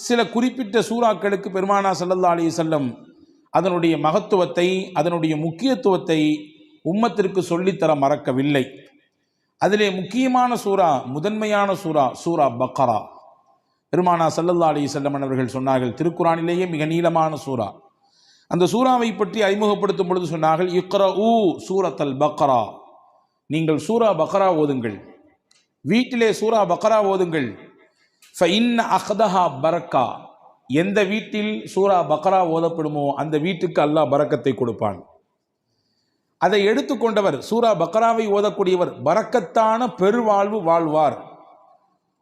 சில குறிப்பிட்ட சூறாக்களுக்கு பெருமானா ஸல்லல்லாஹு அலைஹி வஸல்லம் அதனுடைய மகத்துவத்தை, அதனுடைய முக்கியத்துவத்தை உம்மத்திற்கு சொல்லித்தர மறக்கவில்லை. அதிலே முக்கியமான சூரா, முதன்மையான சூரா, சூரா பக்ரா. பெருமானா ஸல்லல்லாஹு அலைஹி வஸல்லம் அவர்கள் சொன்னார்கள், திருக்குரானிலேயே மிக நீளமான சூரா. அந்த சூறாவை பற்றி அறிமுகப்படுத்தும் பொழுது சொன்னார்கள், இக்ரஊ சூரத்தல் பக்ரா, நீங்கள் சூரா பக்ரா ஓதுங்கள், வீட்டிலே சூரா பக்ரா ஓதுங்கள். ஃபஇன்ன அஹ்தஹா பரக்கா, எந்த வீட்டில் சூரா பக்ரா ஓதப்படுமோ அந்த வீட்டுக்கு அல்லாஹ் பரக்கத்தை கொடுப்பான். அதை எடுத்துக்கொண்டவர், சூரா பக்ராவை ஓதக்கூடியவர் பரக்கத்தான பெருவாழ்வு வாழ்வார்.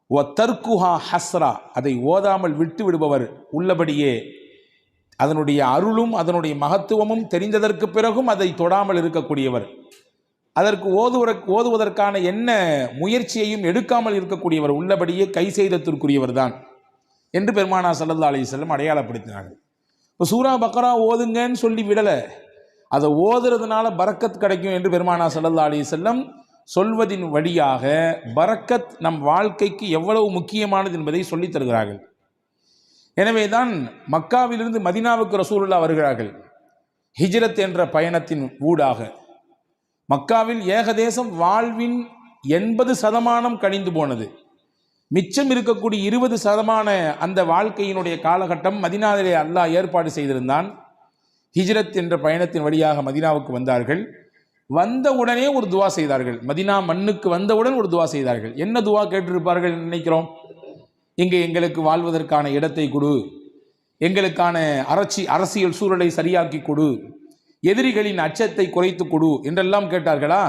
வ தர்குஹா ஹஸ்ரா, அதை ஓதாமல் விட்டு விடுபவர் உள்ளபடியே அதனுடைய அருளும் அதனுடைய மகத்துவமும் தெரிந்ததற்கு பிறகும் அதை தொடாமல் இருக்கக்கூடியவர், அதற்கு ஓதுவதற்கான என்ன முயற்சியையும் எடுக்காமல் இருக்கக்கூடியவர் உள்ளபடியே கை செய்தத்திற்குரியவர் தான் என்று பெருமானா ஸல்லல்லாஹு அலைஹி வஸல்லம் அடையாளப்படுத்தினார்கள். இப்போ சூரா பக்ரா ஓதுங்கன்னு சொல்லி விடலை, அதை ஓதுறதுனால பரக்கத் கிடைக்கும் என்று பெருமானா ஸல்லல்லாஹு அலைஹி வஸல்லம் சொல்வதின் வழியாக பரக்கத் நம் வாழ்க்கைக்கு எவ்வளவு முக்கியமானது என்பதை சொல்லித் தருகிறார்கள். எனவே தான் மக்காவிலிருந்து மதீனாவுக்கு ரசூலுல்லாஹ் வருகிறார்கள். ஹிஜ்ரத் என்ற பயணத்தின் ஊடாக மக்காவில் ஏகதேசம் வாழ்வின் 80% கழிந்து போனது. மிச்சம் இருக்கக்கூடிய 20% அந்த வாழ்க்கையினுடைய காலகட்டம் மதீனாவிலே அல்லாஹ் ஏற்பாடு செய்திருந்தான். ஹிஜ்ரத் என்ற பயணத்தின் வழியாக மதீனாவுக்கு வந்தார்கள். வந்த உடனே ஒரு துவா செய்தார்கள். மதீனா மண்ணுக்கு வந்தவுடன் ஒரு துவா செய்தார்கள். என்ன துவா கேட்டிருப்பார்கள் நினைக்கிறோம்? இங்கே எங்களுக்கு வாழ்வதற்கான இடத்தை கொடு, எங்களுக்கான அரசியல் சூழலை சரியாக்கி கொடு, எதிரிகளின் அச்சத்தை குறைத்து கொடு என்றெல்லாம் கேட்டார்களா?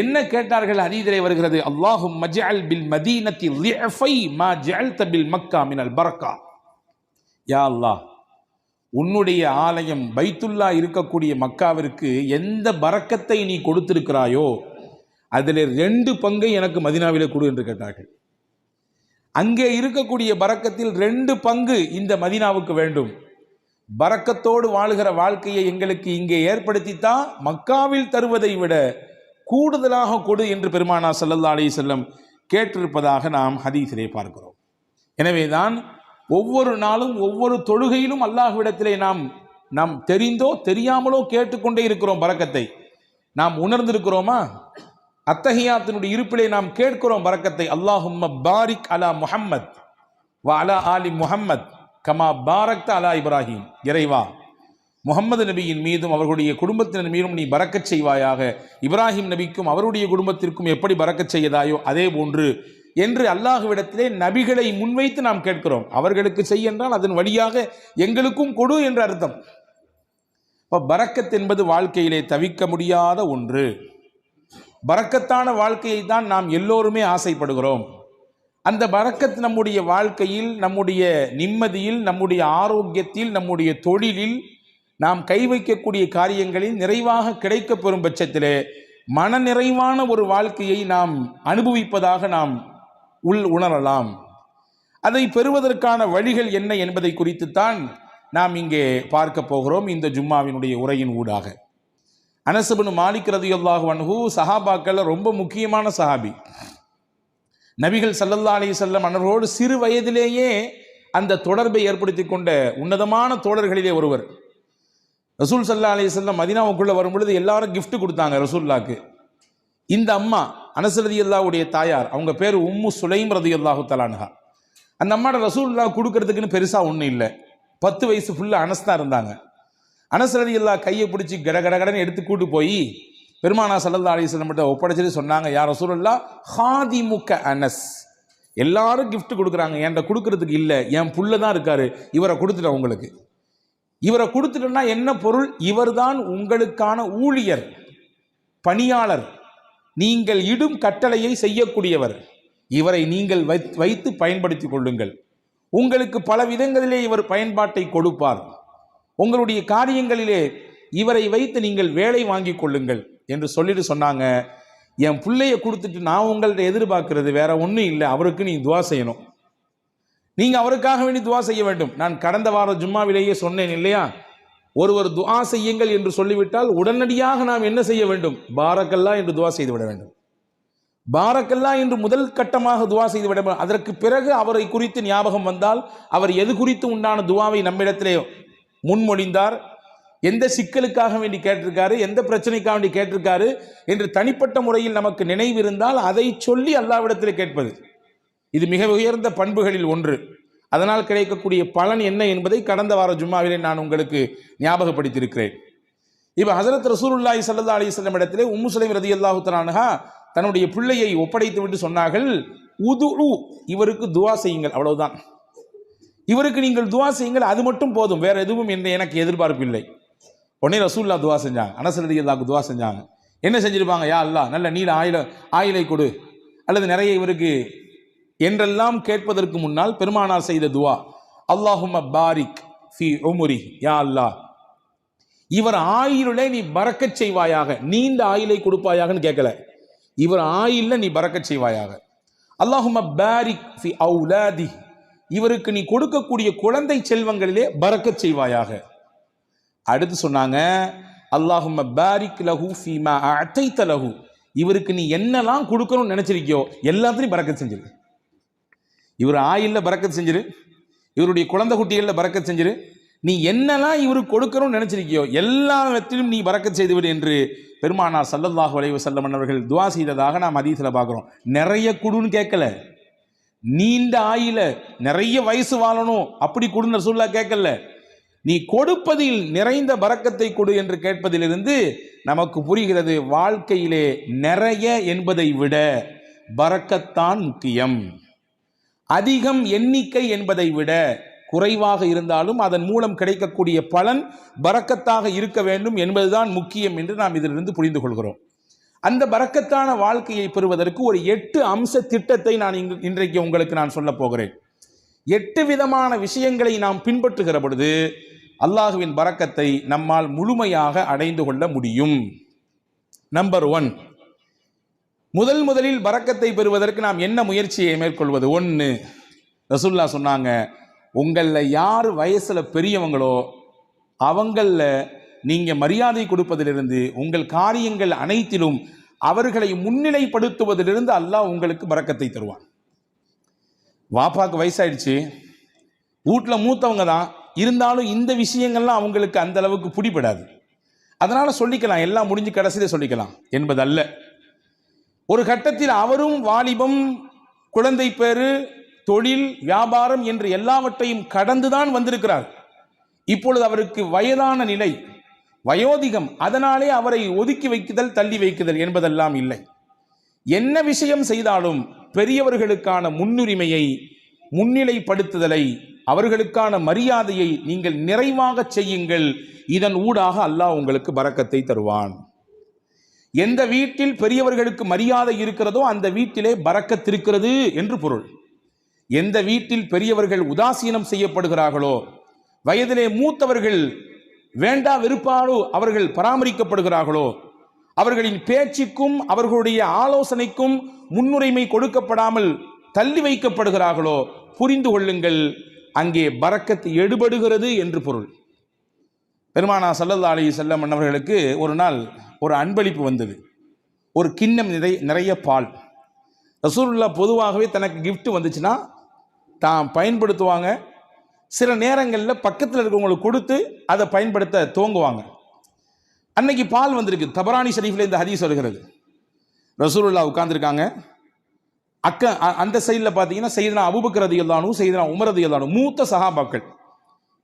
என்ன கேட்டார்கள்? ஹதீஸிலே வருகிறது, அல்லாஹும்ம ஜஅல் பில் மதீனத்தி லிஅஃபை மா ஜஅல்த பில் மக்கா மினல் பரக்கா. யா அல்லாஹ், உன்னுடைய ஆலயம் பைத்துல்லா இருக்கக்கூடிய மக்காவிற்கு எந்த பரக்கத்தை நீ கொடுத்திருக்கிறாயோ அதில் 2 பங்கை எனக்கு மதீனாவிலே கொடு என்று கேட்டார்கள். அங்கே இருக்கக்கூடிய பரக்கத்தில் 2 பங்கு இந்த மதீனாவுக்கு வேண்டும். பரக்கத்தோடு வாழுகிற வாழ்க்கையை எங்களுக்கு இங்கே ஏற்படுத்தித்தான் மக்காவில் தருவதை விட கூடுதலாக கொடு என்று பெருமானா ஸல்லல்லாஹு அலைஹி வஸல்லம் கேட்டிருப்பதாக நாம் ஹதீஸிலே பார்க்கிறோம். எனவேதான் ஒவ்வொரு நாளும் ஒவ்வொரு தொழுகையிலும் அல்லாஹ்விடத்திலே நாம் தெரிந்தோ தெரியாமலோ கேட்டுக்கொண்டே இருக்கிறோம் பரக்கத்தை. நாம் உணர்ந்திருக்கிறோமா? அத்தஹியாத்தினுடைய இருப்பிலே நாம் கேட்கிறோம் பரக்கத்தை. அல்லாஹும்ம பாரிக் அலா முஹம்மத் வ அலா ஆலி முஹம்மத் கமா பாரக்த அலா இப்ராஹிம். இறைவா, முஹம்மது நபியின் மீதும் அவர்களுடைய குடும்பத்தினர் மீதும் நீ பரக்கச் செய்வாயாக, இப்ராஹிம் நபிக்கும் அவருடைய குடும்பத்திற்கும் எப்படி பரக்கச் செய்யதாயோ அதே போன்று என்று அல்லாஹ்விடத்திலே நபிகளை முன்வைத்து நாம் கேட்கிறோம். அவர்களுக்கு செய்ய என்றால் அதன் வழியாக எங்களுக்கும் கொடு என்ற அர்த்தம். இப்போ பரக்கத் என்பது வாழ்க்கையிலே தவிர்க்க முடியாத ஒன்று. பரக்கத்தான வாழ்க்கையை தான் நாம் எல்லோருமே ஆசைப்படுகிறோம். அந்த பரக்கத் நம்முடைய வாழ்க்கையில், நம்முடைய நிம்மதியில், நம்முடைய ஆரோக்கியத்தில், நம்முடைய தொழிலில், நாம் கை வைக்கக்கூடிய காரியங்களில் நிறைவாக கிடைக்கப் பெறும் பட்சத்திலே மன நிறைவான ஒரு வாழ்க்கையை நாம் அனுபவிப்பதாக நாம் உணரலாம். அதை பெறுவதற்கான வழிகள் என்ன என்பதை குறித்துத்தான் நாம் இங்கே பார்க்க போகிறோம் இந்த ஜும்மாவினுடைய உரையின் ஊடாக. அனஸ் இப்னு மாலிக் ரலியல்லாஹு அன்ஹு சஹாபாக்கள் ரொம்ப முக்கியமான சஹாபி. நபிகள் ஸல்லல்லாஹு அலைஹி வஸல்லம் அவர்களோடு சிறு வயதிலேயே அந்த தொடர்பை ஏற்படுத்தி கொண்ட உன்னதமான தோழர்களிலே ஒருவர். ரசூல் ஸல்லல்லாஹு அலைஹி வஸல்லம் மதீனாவுக்குள்ள வரும்பொழுது எல்லாரும் gift கொடுத்தாங்க ரசூலுல்லாஹ்க்கு. இந்த அம்மா அனஸ் ரலியல்லாஹுடைய தாயார், அவங்க பேர் உம்மு சுலைம் ரலியல்லாஹு தஆலா அன்ஹா. அந்த அம்மாட ரசூலுல்லாஹ் கொடுக்கறதுக்குன்னு பெருசா ஒன்றும் இல்லை. 10 வயசு ஃபுல்லாக அனஸ் தான் இருந்தாங்க. அனஸ் ரலியல்லாஹு கையை பிடிச்சி கடகடன்னு எடுத்து கூட்டு போய் பெருமானா ஸல்லல்லாஹு அலைஹி வஸல்லம் கிட்ட ஒப்படைச்சிட்டு சொன்னாங்க, யா ரசூலுல்லாஹ் ஹாதிமுக்க அனஸ், எல்லாரும் gift கொடுக்குறாங்க, என்கிட்ட கொடுக்கறதுக்கு இல்லை, என் புள்ள தான் இருக்காரு, இவரை கொடுத்துட்டேன் உங்களுக்கு. இவரை கொடுத்துட்டோம்னா என்ன பொருள்? இவர்தான் உங்களுக்கான ஊழியர், பணியாளர், நீங்கள் இடும் கட்டளையை செய்யக்கூடியவர். இவரை நீங்கள் வைத்து பயன்படுத்தி கொள்ளுங்கள். உங்களுக்கு பல விதங்களிலே இவர் பயன்பாட்டை கொடுப்பார். உங்களுடைய காரியங்களிலே இவரை வைத்து நீங்கள் வேலை வாங்கி கொள்ளுங்கள் என்று சொல்லிட்டு சொன்னாங்க. என் பிள்ளைய கொடுத்துட்டு நான் உங்கள்ட்ட எதிர்பார்க்கிறது வேற ஒன்றும் இல்லை, அவருக்கு நீ துவா செய்யணும், நீங்க அவருக்காக வேண்டி துவா செய்ய வேண்டும். நான் கடந்த வார ஜும்மாவிலேயே சொன்னேன் இல்லையா, ஒருவர் துஆ செய்யுங்கள் என்று சொல்லிவிட்டால் உடனடியாக நாம் என்ன செய்ய வேண்டும்? பாரக்கல்லா என்று துஆ செய்து விட வேண்டும். பாரக்கல்லா என்று முதல் கட்டமாக துவா செய்து விட, அதற்கு பிறகு அவரை குறித்து ஞாபகம் வந்தால் அவர் எது குறித்து உண்டான துவாவை நம்மிடத்திலே முன்மொழிந்தார், எந்த சிக்கலுக்காக வேண்டி கேட்டிருக்காரு, எந்த பிரச்சனைக்காக வேண்டி கேட்டிருக்காரு என்று தனிப்பட்ட முறையில் நமக்கு நினைவிருந்தால் அதை சொல்லி அல்லாஹ்விடத்திலே கேட்பது, இது மிக உயர்ந்த பண்புகளில் ஒன்று. அதனால் கிடைக்கக்கூடிய பலன் என்ன என்பதை கடந்த வார ஜும்மாவிலே நான் உங்களுக்கு ஞாபகப்படுத்தியிருக்கிறேன். இப்போ ஹஸரத் ரசூலுல்லாஹி ஸல்லல்லாஹு அலைஹி வஸல்லம் இடத்திலே உம்மு சுலைம் ரலியல்லாஹு தஆலா அன்ஹா தன்னுடைய பிள்ளையை ஒப்படைத்து விட்டு சொன்னார்கள், உதுஉ, இவருக்கு துவா செய்யுங்கள், அவ்வளவுதான், இவருக்கு நீங்கள் துவா செய்யுங்கள், அது மட்டும் போதும், வேற எதுவும் எனக்கு எதிர்பார்ப்பு இல்லை. உடனே ரசூலுல்லாஹ் துவா செஞ்சாங்க, அனஸ் ரலியல்லாஹு துவா செஞ்சாங்க. என்ன செஞ்சிருப்பாங்க? யா அல்லாஹ் நல்ல நீண்ட ஆயிலை கொடு, அல்லது நிறைய இவருக்கு என்றெல்லாம் கேட்பதற்கு முன்னால் பெருமானார் செய்த துவா, அல்லாஹும்ம பாரிக் ஃபி உம்ரி, யா அல்லாஹ் இவர் ஆயிலே நீ பரக்கச் செய்வாயாக, நீண்ட ஆயிலை கொடுப்பாயாகன்னு கேட்கல, இவர் ஆயில்ல நீ பரக்கச் செய்வாயாக. அல்லாஹும்ம பாரிக் ஃபி அவுலாதி, இவருக்கு நீ கொடுக்கக்கூடிய குழந்தை செல்வங்களிலே பரக்கச் செய்வாயாக. அடுத்து சொன்னாங்க, அல்லாஹும்ம பாரிக் லஹு ஃபீமா அஅதைத லஹு, இவருக்கு நீ என்னெல்லாம் கொடுக்கணும்னு நினைச்சிருக்கியோ எல்லாத்தையும் பரக்கத் செஞ்சிரு. இவர் ஆயில்ல பரக்கத் செஞ்சிரு, இவருடைய குழந்தை குட்டிகளில் பரக்கத் செஞ்சிரு, நீ என்னெல்லாம் இவருக்கு கொடுக்கணும்னு நினைச்சிருக்கியோ எல்லாவற்றிலும் நீ பரக்கத் செய்துவிடு என்று பெருமானார் ஸல்லல்லாஹு அலைஹி வஸல்லம் அவர்கள் துவா செய்ததாக நாம் ஹதீஸ்ல பார்க்கிறோம். நிறைய குடுன்னு கேட்கல, நீண்ட ஆயில நிறைய வயசு வாழணும் அப்படி கொடுன்னு ரசூலுல்லாஹ் கேட்கல, நீ கொடுப்பதில் நிறைந்த பரக்கத்தை கொடு என்று கேட்பதிலிருந்து நமக்கு புரிகிறது, வாழ்க்கையிலே நிறைய என்பதை விட பரக்கத்தான் முக்கியம். அதிகம் எண்ணிக்கை என்பதை விட குறைவாக இருந்தாலும் அதன் மூலம் கிடைக்கக்கூடிய பலன் பரக்கத்தாக இருக்க வேண்டும் என்பதுதான் முக்கியம் என்று நாம் இதிலிருந்து புரிந்து கொள்கிறோம். அந்த பரக்கத்தான வாழ்க்கையை பெறுவதற்கு ஒரு 8 அம்ச திட்டத்தை நான் இன்றைக்கு உங்களுக்கு நான் சொல்ல போகிறேன். 8 விதமான விஷயங்களை நாம் பின்பற்றுகிற பொழுது அல்லாஹுவின் பரக்கத்தை நம்மால் முழுமையாக அடைந்து கொள்ள முடியும். நம்பர் 1, முதலில் பரக்கத்தை பெறுவதற்கு நாம் என்ன முயற்சியை மேற்கொள்வது? 1, ரசூலுல்லாஹ் சொன்னாங்க, உங்களில் யார் வயசில் பெரியவங்களோ அவங்களில் நீங்கள் மரியாதை கொடுப்பதிலிருந்து, உங்கள் காரியங்கள் அனைத்திலும் அவர்களை முன்னிலைப்படுத்துவதிலிருந்து அல்லாஹ் உங்களுக்கு பரக்கத்தை தருவான். வாப்பாக்கு வயசாயிடுச்சு, வீட்டில் மூத்தவங்க தான் இருந்தாலும் இந்த விஷயங்கள்லாம் அவங்களுக்கு அந்த அளவுக்கு பிடிபடாது, அதனால் சொல்லிக்கலாம், எல்லாம் முடிஞ்சு கடைசியில் சொல்லிக்கலாம் என்பதல்ல. ஒரு கட்டத்தில் அவரும் வாலிபம், குழந்தை பேரு, தொழில், வியாபாரம் என்று எல்லாவற்றையும் கடந்துதான் வந்திருக்கிறார். இப்பொழுது அவருக்கு வயதான நிலை, வயோதிகம், அதனாலே அவரை ஒதுக்கி வைக்குதல், தள்ளி வைக்குதல் என்பதெல்லாம் இல்லை. என்ன விஷயம் செய்தாலும் பெரியவர்களுக்கான முன்னுரிமையை, முன்னிலைப்படுத்துதலை, அவர்களுக்கான மரியாதையை நீங்கள் நிறைவாக செய்யுங்கள். இதன் ஊடாக அல்லாஹ் உங்களுக்கு பரக்கத்தை தருவான். எந்த வீட்டில் பெரியவர்களுக்கு மரியாதை இருக்கிறதோ அந்த வீட்டிலே பரக்கத் இருக்கிறது என்று பொருள். எந்த வீட்டில் பெரியவர்கள் உதாசீனம் செய்யப்படுகிறார்களோ, வயதிலே மூத்தவர்கள் வேண்டா வெறுப்பாலோ அவர்கள் பராமரிக்கப்படுகிறார்களோ, அவர்களின் பேச்சுக்கும் அவர்களுடைய ஆலோசனைக்கும் முன்னுரிமை கொடுக்கப்படாமல் தள்ளி வைக்கப்படுகிறார்களோ, புரிந்து கொள்ளுங்கள், அங்கே பரக்கத் எடுபடுகிறது என்று பொருள். பெருமானார் ஸல்லல்லாஹு அலைஹி வஸல்லம் அவர்களுக்கு ஒரு நாள் ஒரு அன்பளிப்பு வந்தது. ஒரு கிண்ணம் நிறைய பால். ரசூலுல்லாஹ் பொதுவாகவே தனக்கு கிஃப்ட் வந்துச்சுன்னா தான் பயன்படுத்துவாங்க. சில நேரங்களில் பக்கத்தில் இருக்கிறவங்களுக்கு கொடுத்து அதை பயன்படுத்த துவங்குவாங்க. அன்னைக்கு பால் வந்திருக்கு. தபரானி ஷரீஃபில் இந்த ஹதீஸ் வருகிறது. ரசூலுல்லாஹ் உட்கார்ந்துருக்காங்க. அந்த சைடில் பார்த்தீங்கன்னா சையதுனா அபூபக்கர் ரலியல்லாஹு அன்ஹு, சையதுனா உமர் ரலியல்லாஹு அன்ஹு, மூத்த சஹாபாக்கள்,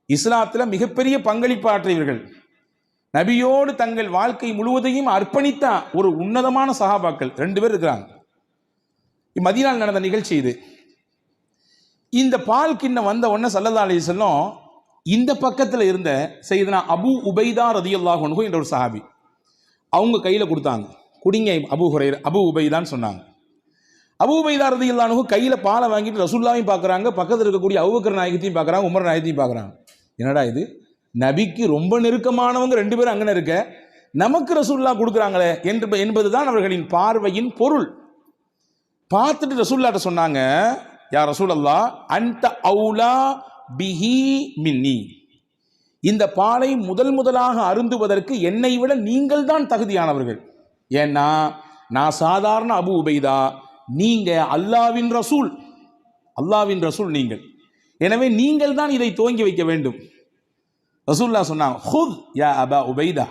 இஸ்லாத்தில் மிகப்பெரிய பங்களிப்பு ஆற்றியவர்கள், நபியோடு தங்கள் வாழ்க்கை முழுவதையும் அர்ப்பணித்த ஒரு உன்னதமான சஹாபாக்கள் 2 பேர் இருக்கிறாங்க. மதீனாவில் நடந்த நிகழ்ச்சி இது. இந்த பால் கிண்ணம் வந்த உடனே ஸல்லல்லாஹு அலைஹி வஸல்லம் இந்த பக்கத்தில் இருந்த சையதுனா அபூ உபைதா ரலியல்லாஹு அன்ஹு என்ற ஒரு சஹாபி, அவங்க கையில் கொடுத்தாங்க. குடிங்க அபூ உபைதான்னு சொன்னாங்க. அபூ உபைதா ரலியல்லாஹு அன்ஹு கையில் பாலை வாங்கிட்டு ரசூலுல்லாஹையும் பார்க்குறாங்க, பக்கத்தில் இருக்கக்கூடிய அபூபக்கர் நாயகத்தையும் பார்க்குறாங்க, உமர் நாயகத்தையும் பார்க்குறாங்க. என்னடா இது, நபிக்கு ரொம்ப நெருக்கமானவங்க 2 பேரும் அங்கே இருக்க, நமக்கு ரசூலுல்லாஹ் கொடுக்குறாங்களே என்பதுதான் அவர்களின் பார்வையின் பொருள். பார்த்துட்டு ரசூலுல்லாஹ்ட்ட சொன்னாங்க, யா ரசூலல்லாஹ் அன்த அவுலா பிஹி மின்னி, இந்த பாலை முதலாக அருந்துவதற்கு என்னை விட நீங்கள் தான் தகுதியானவர்கள். ஏன்னா நான் சாதாரண அபு உபைதா, நீங்க அல்லாவின் ரசூல், அல்லாவின் ரசூல் நீங்கள், எனவே நீங்கள் தான் இதை துவங்கி வைக்க வேண்டும். ரசூலுல்லாஹ் சொன்னாங்க, ஹுத் யா அபா உபைதா,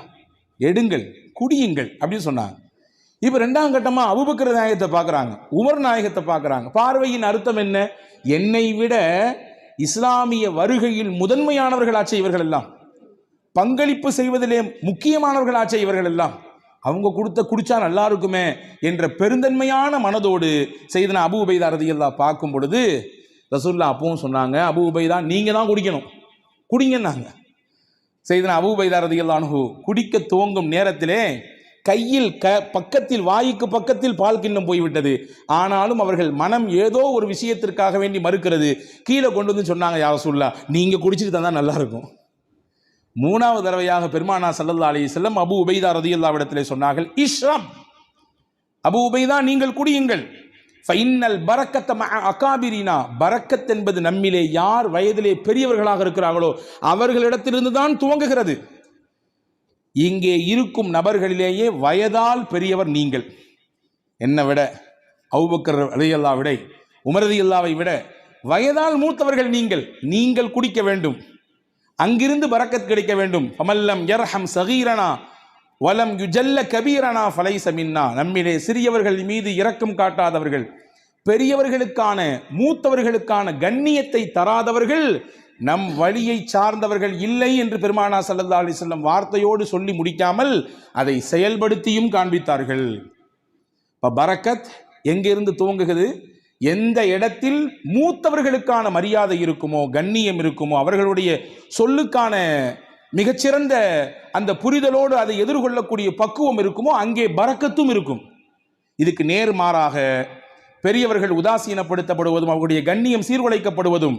எடுங்கள், குடியுங்கள் அப்படின்னு சொன்னாங்க. இப்போ ரெண்டாம் கட்டமா அபூபக்கர் நாயகத்தை பார்க்குறாங்க, உமர் நாயகத்தை பார்க்குறாங்க. பார்வையின் அர்த்தம் என்ன? என்னை விட இஸ்லாமிய வருகையில் முதன்மையானவர்களாச்சே இவர்கள் எல்லாம், பங்களிப்பு செய்வதிலே முக்கியமானவர்களாச்சே இவர்கள் எல்லாம், அவங்க குடிச்சா நல்லா இருக்குமே என்ற பெருந்தன்மையான மனதோடு செய்தனா அபூ உபைதா ரலியல்லாஹு பார்க்கும் பொழுது ரசூலுல்லாஹ் அப்பவும் சொன்னாங்க, அபூ உபைதா நீங்க தான் குடிக்கணும், குடிங்கன்னாங்க. செய்தனா அபூ உபைதா ரலியல்லாஹு அன்ஹு குடிக்க துவங்கும் நேரத்திலே கையில் பக்கத்தில், வாய்க்கு பக்கத்தில் பால் கிண்ணம் போய்விட்டது. ஆனாலும் அவர்கள் மனம் ஏதோ ஒரு விஷயத்திற்காக வேண்டி மறுக்கிறது. கீழே கொண்டு வந்து சொன்னாங்க, யா ரசூலுல்லாஹ் நீங்க குடிச்சிட்டு தந்தா நல்லா இருக்கும். மூணாவது தடவையாக பெருமானார் ஸல்லல்லாஹு அலைஹி வஸல்லம் அபூ உபைதா ரலியல்லாஹு இடத்திலே சொன்னார்கள், இஷ்ரப், அபூ உபைதா நீங்கள் குடியுங்கள். ஃபைன்னல் பரக்கத்த மஅ அகாபிரினா, பரக்கத் என்பது நம்மிலே யார் வயதிலே பெரியவர்களாக இருக்கிறார்களோ அவர்களிடத்திலிருந்து தான் துவங்குகிறது. இங்கே இருக்கும் நபர்களிலேயே வயதால் பெரியவர் நீங்கள், என்னை விட, அபூபக்கர் ரலியல்லாஹு விட, உமர் ரலியல்லாஹை விட வயதால் மூத்தவர்கள் நீங்கள், நீங்கள் குடிக்க வேண்டும், அங்கிருந்து பரக்கத் கிடைக்க வேண்டும். ஃபமல்லம் யர்ஹம் சகீரனா வலம் யுஜல்ல கபீரனா ஃபலைஸ மின்னா, நம்மிலே சிறியவர்கள் மீது இரக்கம் காட்டாதவர்கள், பெரியவர்களுக்கான மூத்தவர்களுக்கான கண்ணியத்தை தராதவர்கள் நம் வழியை சார்ந்தவர்கள் இல்லை என்று பெருமானார் ஸல்லல்லாஹு அலைஹி வஸல்லம் வார்த்தையோடு சொல்லி முடிக்காமல் அதை செயல்படுத்தியும் காண்பித்தார்கள். இப்போ பரக்கத் எங்கிருந்து துவங்குகிறது? எந்த இடத்தில் மூத்தவர்களுக்கான மரியாதை இருக்குமோ, கண்ணியம் இருக்குமோ, அவர்களுடைய சொல்லுக்கான மிகச்சிறந்த அந்த புரிதலோடு அதை எதிர்கொள்ளக்கூடிய பக்குவம் இருக்குமோ, அங்கே பரக்கத்தும் இருக்கும். இதுக்கு நேர்மாறாக பெரியவர்கள் உதாசீனப்படுத்தப்படுவதும், அவர்களுடைய கண்ணியம் சீர்குலைக்கப்படுவதும்,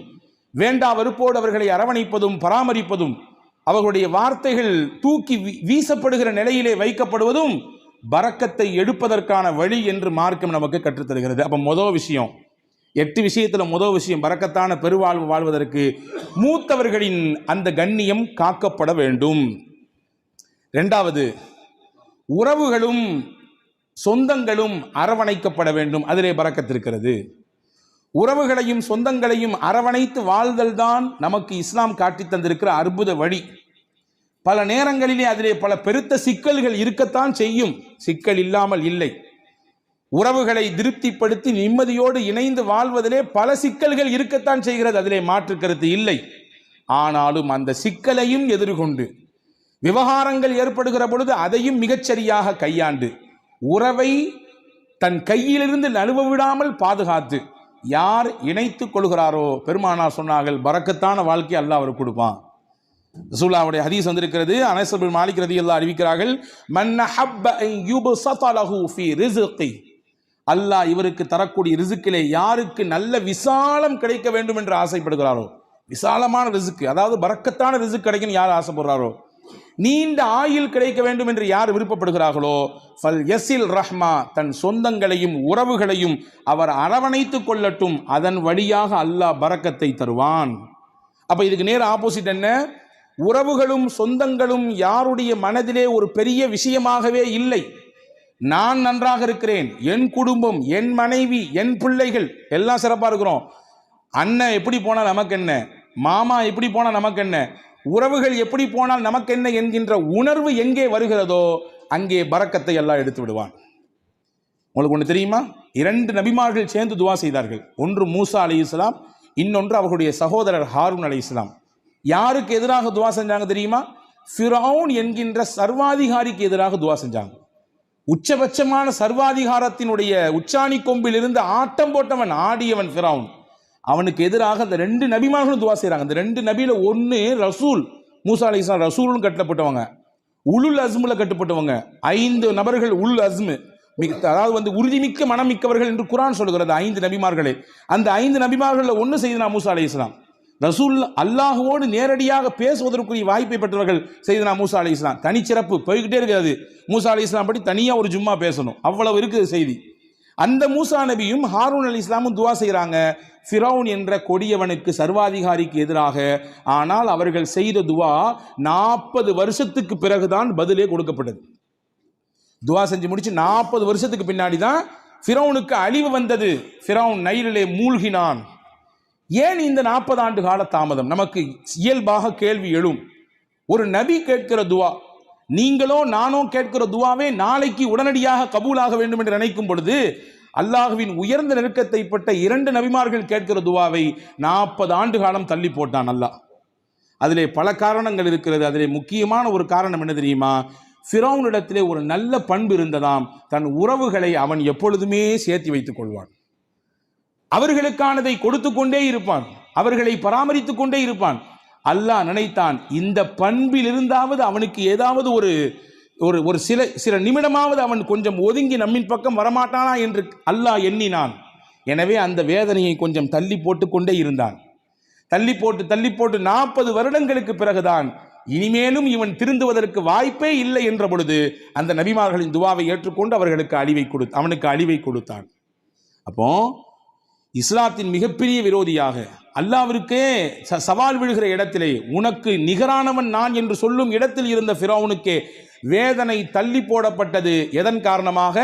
வேண்டா வெறுப்போடு அவர்களை அரவணைப்பதும் பராமரிப்பதும், அவர்களுடைய வார்த்தைகள் தூக்கி வீசப்படுகிற நிலையிலே வைக்கப்படுவதும் பரக்கத்தை எடுப்பதற்கான வழி என்று மார்க்கம் நமக்கு கற்றுத்தருகிறது. அப்போ முதல் விஷயம், 8 விஷயத்தில் முதல் விஷயம், பரக்கத்தான பெருவாழ்வு வாழ்வதற்கு மூத்தவர்களின் அந்த கண்ணியம் காக்கப்பட வேண்டும். இரண்டாவது, உறவுகளும் சொந்தங்களும் அரவணைக்கப்பட வேண்டும், அதிலே பரக்கத் இருக்கிறது. உறவுகளையும் சொந்தங்களையும் அரவணைத்து வாழ்தல் தான் நமக்கு இஸ்லாம் காட்டி தந்திருக்கிற அற்புத வழி. பல நேரங்களிலே அதிலே பல பெருத்த சிக்கல்கள் இருக்கத்தான் செய்யும், சிக்கல் இல்லாமல் இல்லை. உறவுகளை திருப்திப்படுத்தி நிம்மதியோடு இணைந்து வாழ்வதிலே பல சிக்கல்கள் இருக்கத்தான் செய்கிறது, அதிலே மாற்று கருத்து இல்லை. ஆனாலும் அந்த சிக்கலையும் எதிர்கொண்டு விவகாரங்கள் ஏற்படுகிற பொழுது அதையும் மிகச்சரியாக கையாண்டு உறவை தன் கையிலிருந்து நழுவ விடாமல் பாதுகாத்து யார் இணைத்துக் கொள்கிறாரோ, பெருமானார் சொன்னார்கள், பரக்கத்தான வாழ்க்கை அல்லாஹ் அவருக்கு கொடுப்பான். ரசூலுல்லாஹ்வுடைய ஹதீஸ் வந்திருக்கிறது. அனஸ் பின் மாலிக் ரலியல்லாஹு அறிவிக்கிறார்கள், மன் ஹப்ப அன் யுபஸத லஹு ஃபீ ரிஸ்கி, அல்லாஹ் இவருக்கு தரக்கூடிய ரிஸ்கிலே யாருக்கு நல்ல விசாலம் கிடைக்க வேண்டும் என்று ஆசைப்படுகிறாரோ, விசாலமான ரிஸ்க், அதாவது பரக்கத்தான ரிஸ்க் கிடைக்கும் யார் ஆசைப்படுறாரோ, நீண்ட ஆயுள் கிடைக்க வேண்டும் என்று யார் விருப்பப்படுகிறார்களோ, ஃபல் யஸில் ரஹ்மா, தன் சொந்தங்களையும் உறவுகளையும் அவர் அரவணைத்துக் கொள்ளட்டும், அதன் வழியாக அல்லாஹ் பரக்கத்தை தருவான். அப்ப இதுக்கு நேர் ஆப்போசிட் என்ன? உறவுகளும் சொந்தங்களும் யாருடைய மனதிலே ஒரு பெரிய விஷயமாகவே இல்லை. நான் நன்றாக இருக்கிறேன், என் குடும்பம், என் மனைவி, என் பிள்ளைகள் எல்லாம் சிறப்பாக இருக்கிறோம், அண்ணன் எப்படி போனால் நமக்கு என்ன, மாமா எப்படி போனால் நமக்கு என்ன, உறவுகள் எப்படி போனால் நமக்கு என்ன என்கின்ற உணர்வு எங்கே வருகிறதோ அங்கே பரக்கத்தை எல்லாம் எடுத்து விடுவான். உங்களுக்கு ஒன்று தெரியுமா? 2 நபிமார்கள் சேர்ந்து துவா செய்தார்கள். ஒன்று மூசா அலைஹிஸ்ஸலாம், இன்னொன்று அவர்களுடைய சகோதரர் ஹாரூன் அலைஹிஸ்ஸலாம். யாருக்கு எதிராக துவா செஞ்சாங்க தெரியுமா? ஃபிரௌன் என்கின்ற சர்வாதிகாரிக்கு எதிராக துவா செஞ்சாங்க. உச்சபட்சமான சர்வாதிகாரத்தினுடைய உச்சாணி கொம்பில் இருந்து ஆட்டம் போட்டவன், ஆடியவன் ஃபிரௌன். அவனுக்கு எதிராக அந்த 2 நபிமார்களும் துவா செய்கிறாங்க. அந்த 2 நபியில ஒன்று ரசூல், மூசா அலைஹிஸ்ஸலாம் ரசூல்னு கட்டப்பட்டவங்க, உலுல் அஸ்மில் கட்டுப்பட்டவங்க. 5 நபர்கள் உல் அஸ்மு, அதாவது உறுதிமிக்க மனமிக்கவர்கள் என்று குர்ஆன் சொல்கிறது 5 நபிமார்களே. அந்த 5 நபிமார்களில் ஒன்று செய்தனா மூசா அலைஹிஸ்ஸலாம். ரசூல் அல்லாஹுவோடு நேரடியாக பேசுவதற்குரிய வாய்ப்பை பெற்றவர்கள் செய்தனா மூசா அலைஹிஸ்ஸலாம். தனிச்சிறப்பு போய்கிட்டே இருக்கிறது. மூசா அலைஹிஸ்ஸலாம் பற்றி தனியாக ஒரு ஜும்மா பேசணும், அவ்வளவு இருக்குது செய்தி. அந்த மூசா நபியும் ஹாரூன் அலைஹிஸ்ஸலாமும் துவா செய்கிறாங்க ஃபிரௌன் என்ற கொடியவனுக்கு, சர்வாதிகாரிக்கு எதிராக. ஆனால் அவர்கள் செய்த துவா 40 வருஷத்துக்கு பிறகுதான் பதிலே கொடுக்கப்பட்டது. துவா செஞ்சு முடிச்சு 40 வருஷத்துக்கு பின்னாடி தான் ஃபிரௌனுக்கு அழிவு வந்தது. ஃபிரௌன் நைலிலே மூழ்கினான். ஏன் இந்த 40 ஆண்டு கால தாமதம்? நமக்கு இயல்பாக கேள்வி எழும். ஒரு நபி கேட்கிற துவா, நீங்களோ நானோ கேட்கிற துவாவே நாளைக்கு உடனடியாக கபூலாக வேண்டும் என்று நினைக்கும் பொழுது, அல்லாஹ்வின் உயர்ந்த நெருக்கத்தை பட்ட 2 நபிமார்கள் கேட்கிற துவாவை 40 ஆண்டு காலம் தள்ளி போட்டான் அல்லாஹ். அதிலே பல காரணங்கள் இருக்கிறது. அதிலே முக்கியமான ஒரு காரணம் என்ன தெரியுமா? ஃபிரௌனிடத்திலே ஒரு நல்ல பண்பு இருந்ததாம். தன் உறவுகளை அவன் எப்பொழுதுமே சேர்த்து வைத்துக் கொள்வான். அவர்களுக்கானதை கொடுத்து கொண்டே இருப்பான், அவர்களை பராமரித்துக் கொண்டே இருப்பான். அல்லாஹ் நினைத்தான், இந்த பண்பில் இருந்தாவது அவனுக்கு ஏதாவது ஒரு ஒரு சில நிமிடமாவது அவன் கொஞ்சம் ஒதுங்கி நம்மின் பக்கம் வரமாட்டானா என்று அல்லாஹ் எண்ணினான். எனவே அந்த வேதனையை கொஞ்சம் தள்ளி போட்டு கொண்டே இருந்தான். தள்ளி போட்டு 40 வருடங்களுக்கு பிறகுதான் இனிமேலும் இவன் திருந்துவதற்கு வாய்ப்பே இல்லை என்ற பொழுது அந்த நபிமார்களின் துவாவை ஏற்றுக்கொண்டு அவனுக்கு அழிவை கொடுத்தான். அப்போ இஸ்லாத்தின் மிகப்பெரிய விரோதியாக, அல்லாஹ்விற்கே சவால் விழுகிற இடத்திலே, உனக்கு நிகரானவன் நான் என்று சொல்லும் இடத்தில் இருந்த ஃபிரௌனுக்கே வேதனை தள்ளி போடப்பட்டது. எதன் காரணமாக?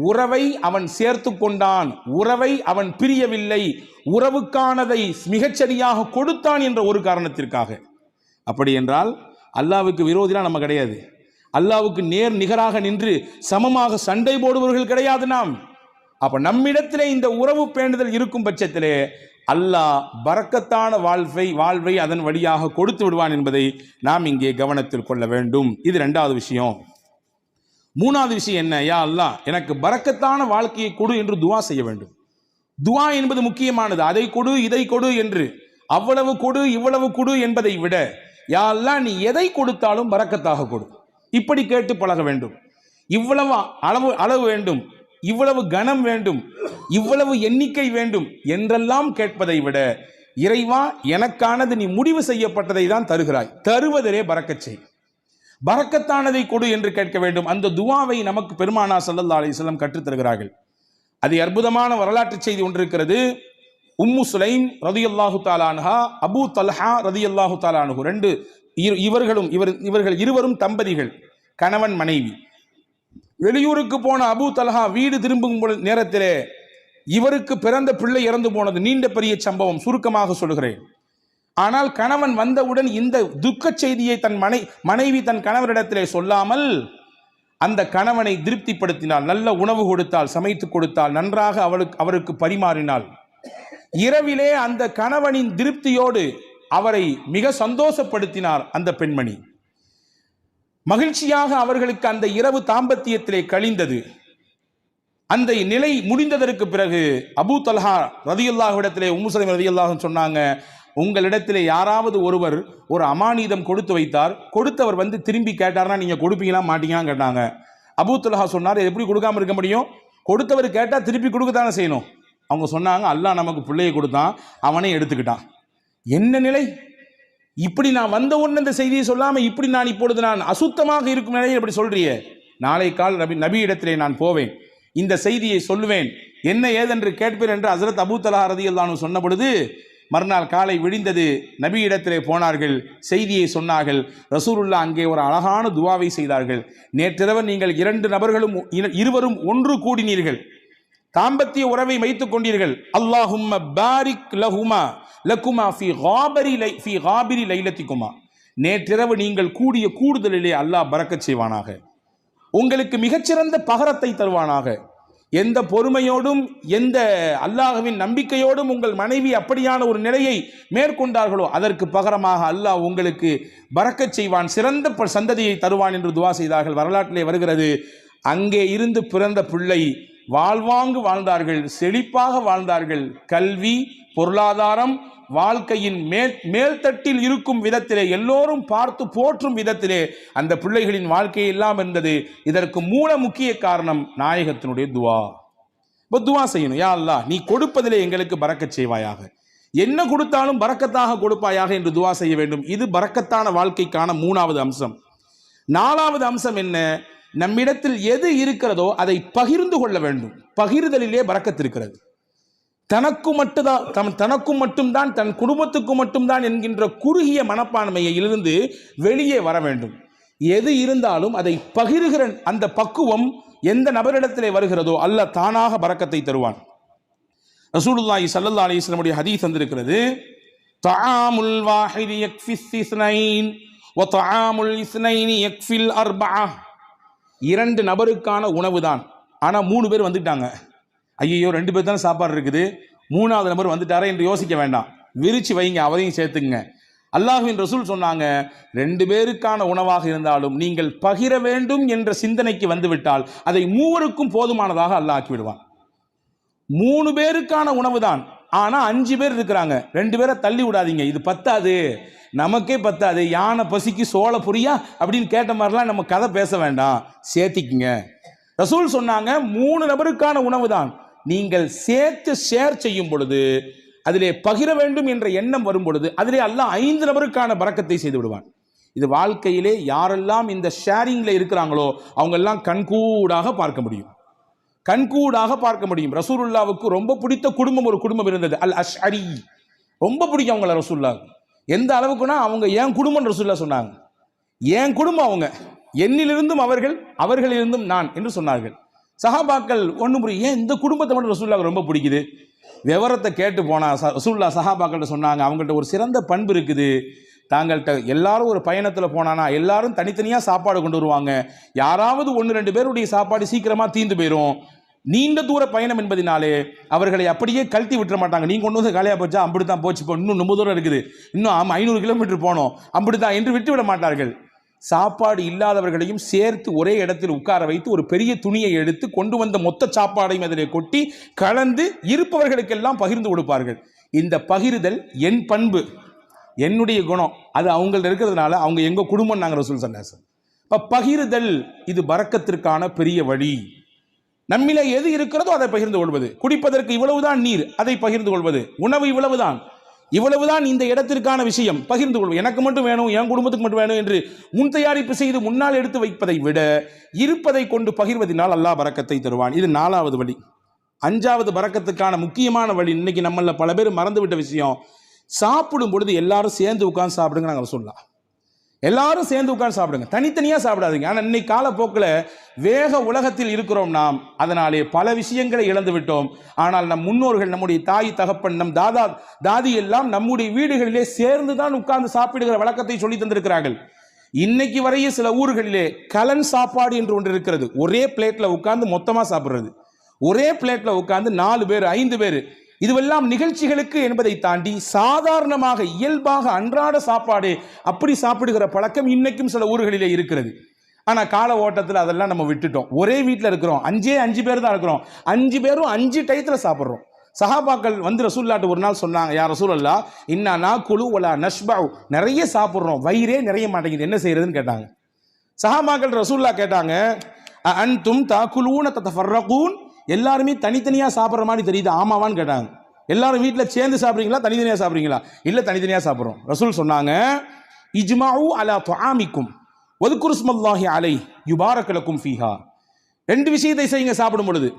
உறவை அவன் சேர்த்து கொண்டான், உறவை அவன் பிரியவில்லை, உறவுக்கானதை மிகச்சரியாக கொடுத்தான் என்ற ஒரு காரணத்திற்காக. அப்படி என்றால் அல்லாஹ்வுக்கு விரோதினா நம்ம கிடையாது. அல்லாஹ்வுக்கு நேர் நிகராக நின்று சமமாக சண்டை போடுபவர்கள் கிடையாது நாம். அப்ப நம்மிடத்திலே இந்த உறவு பேணுதல் இருக்கும் பட்சத்திலே அல்லாஹ் பரக்கத்தான வாழ்வை அதன் வழியாக கொடுத்து விடுவான் என்பதை நாம் இங்கே கவனத்தில் கொள்ள வேண்டும். இது 2வது விஷயம். 3வது விஷயம் என்ன? யா அல்லாஹ், எனக்கு பரக்கத்தான வாழ்க்கையை கொடு என்று துவா செய்ய வேண்டும். துவா என்பது முக்கியமானது. அதை கொடு, இதை கொடு என்று, அவ்வளவு கொடு, இவ்வளவு கொடு என்பதை விட, யா அல்லாஹ், நீ எதை கொடுத்தாலும் பரக்கத்தாக கொடு. இப்படி கேட்டு பழக வேண்டும். இவ்வளவு அளவு வேண்டும், இவ்வளவு கனம் வேண்டும், இவ்வளவு எண்ணிக்கை வேண்டும் என்றெல்லாம் கேட்பதை விட, இறைவா எனக்கானது நீ முடிவு செய்யப்பட்டதை தான் தருகிறாய், தருவதிலே பரக்கச் செய், பரக்கத்தானதை கொடு என்று கேட்க வேண்டும். அந்த துவாவை நமக்கு பெருமானார் ஸல்லல்லாஹு அலைஹி வஸல்லம் கற்றுத் தருகிறார்கள். அது அற்புதமான வரலாற்று செய்தி ஒன்று இருக்கிறது. உம்மு சுலைம் ரலியல்லாஹு தஆலா அன்ஹா, அபூ தல்ஹா ரலியல்லாஹு தஆலா அன்ஹு, இவர்கள் இருவரும் தம்பதிகள், கணவன் மனைவி. வெளியூருக்கு போன அபூ தல்ஹா வீடு திரும்பும் நேரத்திலே இவருக்கு பிறந்த பிள்ளை இறந்து போனது. நீண்ட பெரிய சம்பவம், சுருக்கமாக சொல்கிறேன். ஆனால் கணவன் வந்தவுடன் இந்த துக்க செய்தியை தன் மனைவி தன் கணவரிடத்திலே சொல்லாமல் அந்த கணவனை திருப்திப்படுத்தினாள். நல்ல உணவு கொடுத்தால், சமைத்து கொடுத்தால், நன்றாக அவருக்கு பரிமாறினாள். இரவிலே அந்த கணவனின் திருப்தியோடு அவரை மிக சந்தோஷப்படுத்தினார் அந்த பெண்மணி. மகிழ்ச்சியாக அவர்களுக்கு அந்த இரவு தாம்பத்தியத்திலே கழிந்தது. அந்த நிலை முடிந்ததற்கு பிறகு அபூ தல்ஹா ரலியல்லாஹு இடத்திலே உம்மு சலமா ரலியல்லாஹு சொன்னாங்க, உங்களிடத்திலே யாராவது ஒருவர் ஒரு அமானிதம் கொடுத்து வைத்தார், கொடுத்தவர் வந்து திரும்பி கேட்டார்னா நீங்க கொடுப்பீங்களா மாட்டீங்களான்னு கேட்டாங்க. அபூ தல்ஹா சொன்னார், எப்படி கொடுக்காம இருக்க முடியும்? கொடுத்தவர் கேட்டால் திருப்பி கொடுக்கத்தானே செய்யணும். அவங்க சொன்னாங்க, அல்லாஹ் நமக்கு பிள்ளையை கொடுத்தான், அவனே எடுத்துக்கிட்டான். என்ன நிலை! இப்படி நான் வந்த உடனே இந்த செய்தியை சொல்லாமல் இப்படி நான் இப்பொழுது நான் அசுத்தமாக இருக்கும் நிலையில் இப்படி சொல்றியே, நாளை கால் நபி இடத்திலே நான் போவேன், இந்த செய்தியை சொல்லுவேன், என்ன ஏதென்று கேட்பேன் என்று ஹஸரத் அபூ தல்ஹா ரலியல்லாஹு அன்ஹு சொன்ன பொழுது மறுநாள் காலை விடிந்தது. நபி இடத்திலே போனார்கள், செய்தியை சொன்னார்கள். ரசூலுல்லாஹ் அங்கே ஒரு அழகான துவாவை செய்தார்கள். நேற்றிரவு நீங்கள் இருவரும் ஒன்று கூடினீர்கள், தாம்பத்திய உறவை வைத்துக் கொண்டீர்கள். அல்லாஹும்ம பாரிக் லஹுமா லகுமா ஃபி காபிரி லைலத்திகுமா. நேற்றிரவு நீங்கள் கூடிய கூடுதலிலே அல்லாஹ் பரக்கத் செய்வானாக, உங்களுக்கு மிகச்சிறந்த பகரத்தை தருவானாக. எந்த பொறுமையோடும் எந்த அல்லாஹ்வின் நம்பிக்கையோடும் உங்கள் மனைவி அப்படியான ஒரு நிலையை மேற்கொண்டார்களோ அதற்கு பகரமாக அல்லாஹ் உங்களுக்கு பரக்கச் செய்வான், சிறந்த சந்ததியை தருவான் என்று துவா செய்தார்கள். வரலாற்றிலே வருகிறது, அங்கே இருந்து பிறந்த பிள்ளை வாழ்வாங்கு வாழ்ந்தார்கள், செழிப்பாக வாழ்ந்தார்கள். கல்வி, பொருளாதாரம், வாழ்க்கையின் மேல்தட்டில் இருக்கும் விதத்திலே, எல்லோரும் பார்த்து போற்றும் விதத்திலே அந்த பிள்ளைகளின் வாழ்க்கை எல்லாம் இருந்தது. இதற்கு மூல முக்கிய காரணம் நாயகத்தினுடைய துவா. துவா செய்யணும், யா அல்லாஹ் நீ கொடுப்பதிலே எங்களுக்கு பரக்கச் செய்வாயாக, என்ன கொடுத்தாலும் பரக்கத்தாக கொடுப்பாயாக என்று துவா செய்ய வேண்டும். இது பரக்கத்தான வாழ்க்கைக்கான 3வது அம்சம். 4வது அம்சம் என்ன? நம்மிடத்தில் எது இருக்கிறதோ அதை பகிர்ந்து கொள்ள வேண்டும். பகிர்தலிலே பரக்கத் இருக்கிறது. தனக்கும் மட்டும்தான், தன் குடும்பத்துக்கு மட்டும்தான் என்கின்ற குறுகிய மனப்பான்மையிலிருந்து வெளியே வர வேண்டும். எது இருந்தாலும் அதை பகிர்கிற அந்த பக்குவம் எந்த நபரிடத்திலே வருகிறதோ அல்லாஹ் தானாக பரக்கத்தை தருவான். ரசூலுல்லாஹி ஸல்லல்லாஹு அலைஹி வஸல்லம் உடைய ஹதீஸ் வந்திருக்கிறது, தஆமுல் வாஹிதி யக்ஃபிஸ் இஸ்னைன் வ தஆமுல் இஸ்னைனி யக்ஃபில் அர்பஅ. 2 நபருக்கான உணவு தான், ஆனால் 3 பேர் வந்துட்டாங்க. ஐயோ 2 பேர் தானே சாப்பாடு இருக்குது, 3வது நபர் வந்துட்டாரே என்று யோசிக்க வேண்டாம், விரிச்சு வைங்க, அவரையும் சேர்த்துங்க. அல்லாஹ்வின் ரசூல் சொன்னாங்க, 2 பேருக்கான உணவாக இருந்தாலும் நீங்கள் பகிர வேண்டும் என்ற சிந்தனைக்கு வந்துவிட்டால் அதை 3க்கும் போதுமானதாக அல்லாஹ் ஆக்கி விடுவான். 3 பேருக்கான உணவு தான், ஆனா 5 பேர் இருக்கிறாங்க, 2 பேரை தள்ளி விடாதீங்க, இது பத்தாது, நமக்கே பத்தாது, யானை பசிக்கு சோள புரியா அப்படின்னு கேட்ட மாதிரிலாம் நம்ம கதை பேச வேண்டாம், சேர்த்திக்குங்க. ரசூல் சொன்னாங்க 3 நபருக்கான உணவு தான், நீங்கள் சேர்த்து ஷேர் செய்யும் பொழுது, அதிலே பகிர வேண்டும் என்ற எண்ணம் வரும் பொழுது அதிலே அல்லாஹ் 5 நபருக்கான பரக்கத்தை செய்து விடுவான். இது வாழ்க்கையிலே யாரெல்லாம் இந்த ஷேரிங்ல இருக்கிறாங்களோ அவங்க எல்லாம் கண்கூடாக பார்க்க முடியும், கண்கூடாக பார்க்க முடியும். ரசூலுல்லாவுக்கு ரொம்ப பிடித்த குடும்பம் ஒரு குடும்பம் இருந்தது, அல் அஷ்அரி. ரொம்ப பிடிக்கும் அவங்கள ரசூலுல்லாஹ். எந்த அளவுக்குன்னா அவங்க என் குடும்பம் ரசூலுல்லாஹ் சொன்னாங்க, என் குடும்பம் அவங்க, என்னிலிருந்தும் அவர்கள், அவர்களிலிருந்தும் நான் என்று சொன்னார்கள். சஹாபாக்கள் ஒன்றும் புரியும், ஏன் இந்த குடும்பத்தை மட்டும் ரசூலுல்லாஹ் ரொம்ப பிடிக்குது? விவரத்தை கேட்டு போனா ரசூலுல்லாஹ் சஹாபாக்கள்கிட்ட சொன்னாங்க, அவங்கள்ட்ட ஒரு சிறந்த பண்பு இருக்குது, தாங்கள்கிட்ட எல்லாரும் ஒரு பயணத்தில் போனானா எல்லாரும் தனித்தனியாக சாப்பாடு கொண்டு வருவாங்க, யாராவது 1-2 பேருடைய சாப்பாடு சீக்கிரமாக தீர்ந்து போயிடும். நீண்ட தூர பயணம் என்பதினாலே அவர்களை அப்படியே கழட்டி விட்டுற மாட்டாங்க, நீங்க கொண்டு வந்து காலியாக போச்சா அப்படித்தான் போச்சு, இப்போ இன்னும் ரொம்ப தூரம் இருக்குது, இன்னும் 500 கிலோமீட்டர் போனோம் அப்படித்தான் என்று விட்டு விட மாட்டார்கள். சாப்பாடு இல்லாதவர்களையும் சேர்த்து ஒரே இடத்தில் உட்கார வைத்து ஒரு பெரிய துணியை எடுத்து கொண்டு வந்த மொத்த சாப்பாடையும் அதிலே கொட்டி கலந்து இருப்பவர்களுக்கெல்லாம் பகிர்ந்து கொடுப்பார்கள். இந்த பகிர்தல் என் பண்பு, என்னுடைய குணம், அது அவங்கள்ட்ட இருக்கிறதுனால அவங்க எங்க குடும்பம் நாங்கள் ரசூல் ஸல்லல்லாஹு அலைஹி வஸல்லம். இப்போ பகிர்தல் இது பரக்கத்திற்கான பெரிய வழி. நம்மிலே எது இருக்கிறதோ அதை பகிர்ந்து கொள்வது, குடிப்பதற்கு இவ்வளவுதான் நீர், அதை பகிர்ந்து கொள்வது, உணவு இவ்வளவுதான் இந்த இடத்திற்கான விஷயம், பகிர்ந்து கொள்வது. எனக்கு மட்டும் வேணும், என் குடும்பத்துக்கு மட்டும் வேணும் என்று முன் தயாரிப்பு செய்து முன்னால் எடுத்து வைப்பதை விட இருப்பதை கொண்டு பகிர்வதனால் அல்லாஹ் பரக்கத்தை தருவான். இது 4வது வழி. 5வது பரக்கத்துக்கான முக்கியமான வழி, இன்னைக்கு நம்மள பல பேர் மறந்துவிட்ட விஷயம், சாப்பிடும் பொழுது எல்லாரும் சேர்ந்து உட்கார்ந்து சாப்பிடுங்க. நாங்கள் சொல்லலாம், எல்லாரும் சேர்ந்து உட்கார்ந்து சாப்பிடுங்க, தனித்தனியா சாப்பிடாதீங்க. ஆனால் இன்னைக்கு காலப்போக்கில் வேக உலகத்தில் இருக்கிறோம் நாம், அதனாலே பல விஷயங்களை இழந்து விட்டோம். ஆனால் நம் முன்னோர்கள், நம்முடைய தாய் தகப்பன், நம் தாதி எல்லாம் நம்முடைய வீடுகளிலே சேர்ந்து தான் உட்கார்ந்து சாப்பிடுகிற வழக்கத்தை சொல்லி தந்திருக்கிறார்கள். இன்னைக்கு வரையும் சில ஊர்களிலே கலன் சாப்பாடு என்று ஒன்று இருக்கிறது, ஒரே பிளேட்ல உட்கார்ந்து மொத்தமா சாப்பிடுறது, ஒரே பிளேட்ல உட்கார்ந்து 4 பேர் 5 பேர், இதுவெல்லாம் நிகழ்ச்சிகளுக்கு என்பதை தாண்டி சாதாரணமாக இயல்பாக அன்றாட சாப்பாடு அப்படி சாப்பிடுகிற பழக்கம் இன்னைக்கும் சில ஊர்களிலே இருக்கிறது. ஆனா கால ஓட்டத்தில் அதெல்லாம் நம்ம விட்டுட்டோம். ஒரே வீட்டில் இருக்கிறோம், 5 பேர் தான் இருக்கிறோம், 5 பேரும் 5 டயத்துல சாப்பிட்றோம். சஹாபாக்கள் வந்து ரசூலுல்லாஹ்ட்ட ஒரு நாள் சொன்னாங்க, யா ரசூலல்லாஹ் இன்னா நாக்குலு வலா நஷ்பஉ, நிறைய சாப்பிட்றோம், வயிறே நிறைய மாட்டேங்குது, என்ன செய்யறதுன்னு கேட்டாங்க. சஹாபாக்கள் ரசூலுல்லாஹ் கேட்டாங்க, அன்தும் தாக்குலூன ததஃபர்ரகூன், எல்லாருமே தனித்தனியா சாப்பிட்ற மாதிரி தெரியுது, ஆமாவான்னு கேட்டாங்க. எல்லாரும் வீட்டில் சேர்ந்து சாப்பிட்றீங்களா தனித்தனியா சாப்பிட்றீங்களா? இல்லை தனித்தனியா சாப்பிட்றோம். ரசூல் சொன்னாங்க, இஜ்மாஉ அலா துஆமிக்கும் வذ்குரு ஸ்மல்லாஹி அலைஹி யுபாரக லக்கும் ஃபீஹா. 2 விஷயத்தை செய்யுங்க சாப்பிடும் பொழுது,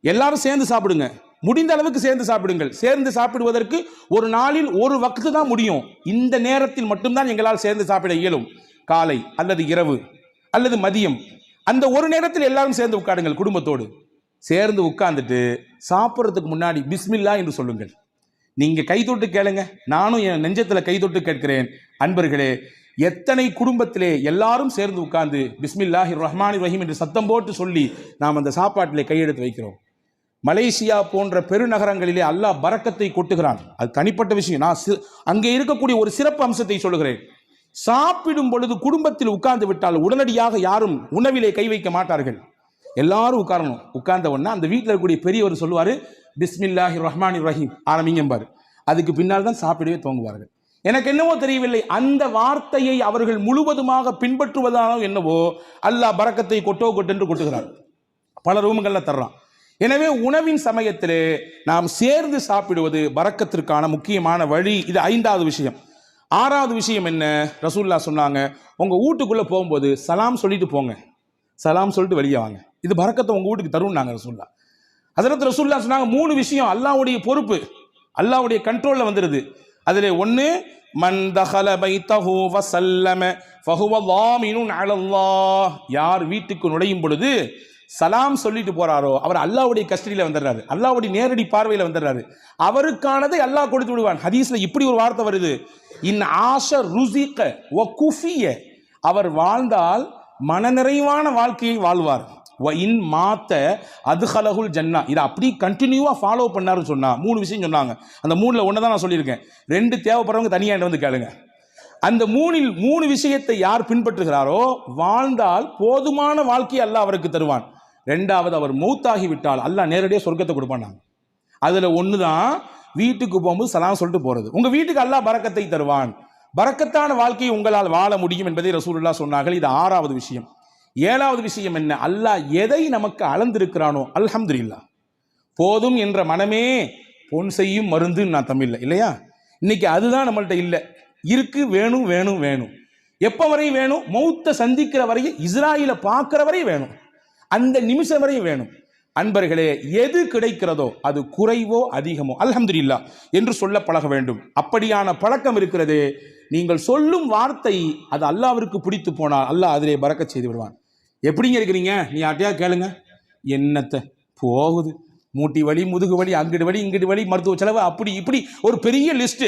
எல்லாரும் சேர்ந்து சாப்பிடுங்க, முடிந்த அளவுக்கு சேர்ந்து சாப்பிடுங்கள். சேர்ந்து சாப்பிடுவதற்கு ஒரு நாளில் ஒரு வக்து தான் முடியும், இந்த நேரத்தில் மட்டும்தான் எங்களால் சேர்ந்து சாப்பிட இயலும், காலை அல்லது இரவு அல்லது மதியம், அந்த ஒரு நேரத்தில் எல்லாரும் சேர்ந்து உட்காருங்கள். குடும்பத்தோடு சேர்ந்து உட்கார்ந்துட்டு சாப்பிட்றதுக்கு முன்னாடி பிஸ்மில்லா என்று சொல்லுங்கள். நீங்க கை தொட்டு கேளுங்க, நானும் என் நெஞ்சத்துல கை தொட்டு கேட்கிறேன். அன்பர்களே, எத்தனை குடும்பத்திலே எல்லாரும் சேர்ந்து உட்கார்ந்து பிஸ்மில்லாஹிர் ரஹ்மானிர் ரஹீம் என்று சத்தம் போட்டு சொல்லி நாம் அந்த சாப்பாட்டிலே கையெடுத்து வைக்கிறோம். மலேசியா போன்ற பெருநகரங்களிலே அல்லாஹ் பரக்கத்தை கொட்டுகிறான், அது தனிப்பட்ட விஷயம். நான் அங்கே இருக்கக்கூடிய ஒரு சிறப்பு அம்சத்தை சொல்லுகிறேன். சாப்பிடும் பொழுது குடும்பத்தில் உட்கார்ந்து விட்டால் உடனடியாக யாரும் உணவிலே கை வைக்க மாட்டார்கள், எல்லாரும் உட்காரணும். உட்கார்ந்த உடனே அந்த வீட்டில் இருக்கக்கூடிய பெரியவர் சொல்லுவார், பிஸ்மில்லாஹிர் ரஹ்மானிர் ரஹீம் ஆரம்பிங்கம்பாரு, அதுக்கு பின்னால் தான் சாப்பிடவே துவங்குவார்கள். எனக்கு என்னவோ தெரியவில்லை, அந்த வார்த்தையை அவர்கள் முழுவதுமாக பின்பற்றுவதானோ என்னவோ அல்லாஹ் பரக்கத்தை கொட்டென்று கொட்டுகிறார், பல ரூமுகள்ல தர்றான். எனவே உணவின் சமயத்திலே நாம் சேர்ந்து சாப்பிடுவது பரக்கத்திற்கான முக்கியமான வழி. இது 5வது விஷயம். 6வது விஷயம் என்ன? ரசூலுல்லாஹ் சொன்னாங்க, உங்க வீட்டுக்குள்ள போகும்போது சலாம் சொல்லிட்டு போங்க, சலாம் சொல்லிட்டு வெளியே வாங்க, இது பரக்கத்தை உங்க வீட்டுக்கு தரும் நாங்க ரசூலுல்லாஹ். ஹஸரத் ரசூலுல்லாஹ் சொன்னாங்க, 3 விஷயம் அல்லாஹ்வுடைய பொறுப்பு, அல்லாஹ்வுடைய கண்ட்ரோல்ல வந்துருது. அதிலே ஒன்று மன் தஹல பைத்தஹு வஸல்லம ஃபஹுவ லாமினுன் அலல்லாஹ், யார் வீட்டுக்கு நுழையும் பொழுது சலாம் சொல்லிட்டு போறாரோ அவர் அல்லாஹ்வுடைய கஸ்டடியில் வந்துடுறாரு, அல்லாஹ்வுடைய நேரடி பார்வையில் வந்துடுறாரு, அவருக்கானதை அல்லாஹ் கொடுத்து விடுவான். ஹதீஸ்ல இப்படி ஒரு வார்த்தை வருது, இன் ஆஷ ருஸிக வ குஃபிய, அவர் வாழ்ந்தால் மனநிறைவான வாழ்க்கையை வாழ்வார். வ இன் மாத்த அதுஹலகுல் ஜன்னா, இதை அப்படி கண்டினியூவா ஃபாலோ பண்ணாருன்னு சொன்னா 3 விஷயம் சொன்னாங்க. அந்த 3ல ஒன்று தான் நான் சொல்லியிருக்கேன், 2 தேவைப்படுறவங்க தனியாக வந்து கேளுங்க. அந்த 3ல் 3 விஷயத்தை யார் பின்பற்றுகிறாரோ வாழ்ந்தால் போதுமான வாழ்க்கையை அல்லாஹ் அவருக்கு தருவான். 2வது, அவர் மௌத்தாகி விட்டால் அல்லாஹ் நேரடியாக சொர்க்கத்தை கொடுப்பான். அதுல ஒன்று தான் வீட்டுக்கு போகும்போது சலாம் சொல்லிட்டு போறது. உங்க வீட்டுக்கு அல்லாஹ் பரக்கத்தை தருவான், பரக்கத்தான வாழ்க்கையை உங்களால் வாழ முடியும் என்பதை ரசூலுல்லாஹ் சொன்னார்கள். இது 6வது விஷயம். 7வது விஷயம் என்ன, அல்லாஹ் எதை நமக்கு அளந்திருக்கிறானோ அல்ஹம்துலில்லாஹ், போதும் என்ற மனமே பொன் செய்யும் மருந்து நான் தமிழ்ல இல்லையா, இன்னைக்கு அதுதான் நம்மள்ட்ட இல்லை. இருக்கு, வேணும் வேணும் வேணும். எப்போ வரை வேணும்? மௌத்தை சந்திக்கிற வரையும், இஸ்ராயில பார்க்கிற வரையும் வேணும், அந்த நிமிஷம் வரையும் வேணும். அன்பர்களே, எது கிடைக்கிறதோ அது குறைவோ அதிகமோ அல்ஹம்துலில்லாஹ் என்று சொல்ல பழக வேண்டும். அப்படியான பழக்கம் இருக்கிறது. நீங்கள் சொல்லும் வார்த்தை அது அல்லாஹ்விற்கு பிடித்து போனால் அல்லாஹ் அதிலே பரக்கத் செய்து விடுவான். எப்படிங்க இருக்கிறீங்க, நீ யார்ட்டையா கேளுங்க, என்னத்தை போகுது, மூட்டி வலி, முதுகு வலி, அங்கிட்டு வலி, இங்கிட்டு வலி, மருத்துவ செலவு, அப்படி இப்படி ஒரு பெரிய லிஸ்ட்.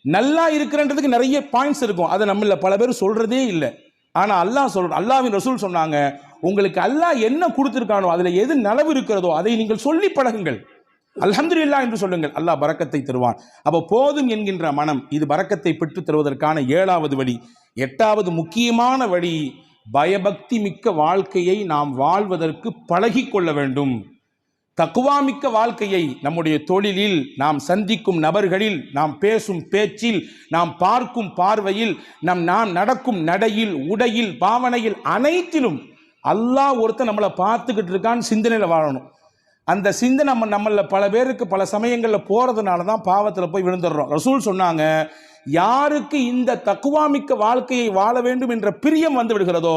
நல்லா இருக்கிறன்றதுக்கு நிறைய பாயிண்ட்ஸ் இருக்கும், அதை நம்மள பல பேர் சொல்றதே இல்லை. ஆனா அல்லாஹ் அல்லாஹ்வின் ரசூல் சொன்னாங்க, உங்களுக்கு அல்லாஹ் என்ன கொடுத்திருக்கானோ அதுல எது நலவு இருக்கிறதோ அதை நீங்கள் சொல்லி பழகுங்கள், அல்ஹம்துலில்லாஹ் என்று சொல்லுங்கள், அல்லாஹ் பரக்கத்தை தருவான். அப்போ போதும் என்கின்ற மனம் இது பரக்கத்தை பெற்று தருவதற்கான 7வது வழி. 8வது முக்கியமான வழி, பயபக்தி மிக்க வாழ்க்கையை நாம் வாழ்வதற்கு பழகி கொள்ள வேண்டும். தக்குவாமிக்க வாழ்க்கையை நம்முடைய தொழிலில், நாம் சந்திக்கும் நபர்களில், நாம் பேசும் பேச்சில், நாம் பார்க்கும் பார்வையில், நாம் நடக்கும் நடையில், உடையில், பாவனையில், அனைத்திலும் அல்லாஹ் ஒருத்தன் நம்மளை பார்த்துக்கிட்டு இருக்கான்னு சிந்தனையில் வாழணும். அந்த சிந்தனை நம்மள பல பேருக்கு பல சமயங்களில் போறதுனால தான் பாவத்தில் போய் விழுந்துடுறோம். ரசூல் சொன்னாங்க, யாருக்கு இந்த தக்குவாமிக்க வாழ்க்கையை வாழ வேண்டும் என்ற பிரியம் வந்து விடுகிறதோ,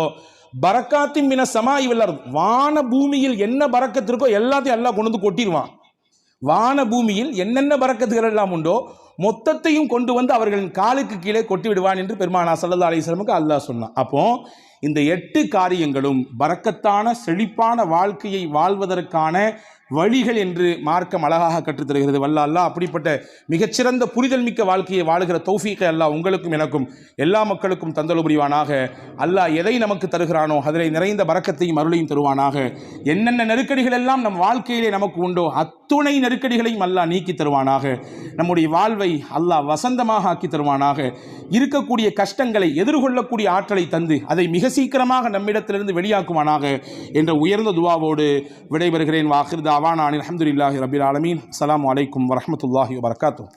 பரக்காத்தின் மின சமாய் வல்லர், வான பூமியில் என்ன பரக்கத்து இருக்கோ எல்லாத்தையும் அல்லாஹ் கொண்டு வந்து கொட்டிடுவான். வான பூமியில் என்னென்ன பரக்கத்துகள் எல்லாம் உண்டோ மொத்தத்தையும் கொண்டு வந்து அவர்களின் காலுக்கு கீழே கொட்டி விடுவான் என்று பெருமானார் ஸல்லல்லாஹு அலைஹி வஸல்லம் அல்லாஹ் சொன்னான். அப்போ இந்த 8 காரியங்களும் பரக்கத்தான செழிப்பான வாழ்க்கையை வாழ்வதற்கான வழிகள் என்று மார்க்கம் அழகாக கற்றுத்தருகிறது. வல்ல அல்லாஹ் அப்படிப்பட்ட மிகச்சிறந்த புரிதல் மிக்க வாழ்க்கையை வாழுகிற தௌஃபீக்கை அல்லாஹ் உங்களுக்கும் எனக்கும் எல்லா மக்களுக்கும் தந்தல் புரிவானாக. அல்லாஹ் எதை நமக்கு தருகிறானோ அதில் நிறைந்த பரக்கத்தையும் அருளையும் தருவானாக. என்னென்ன நெருக்கடிகள் எல்லாம் நம் வாழ்க்கையிலே நமக்கு உண்டோ அத்துணை நெருக்கடிகளையும் அல்லாஹ் நீக்கி தருவானாக. நம்முடைய வாழ்வை அல்லாஹ் வசந்தமாக ஆக்கி தருவானாக. இருக்கக்கூடிய கஷ்டங்களை எதிர்கொள்ளக்கூடிய ஆற்றலை தந்து அதை மிக சீக்கிரமாக நம்மிடத்திலிருந்து வெளியாக்குவானாக என்ற உயர்ந்த துவாவோடு விடைபெறுகிறேன். வாஹிர் தாவானா அல்ஹம்துலில்லாஹி ரப்பில் ஆலமீன். அஸ்ஸலாமு அலைக்கும் வரஹ்மத்துல்லாஹி வபரகாத்துஹு.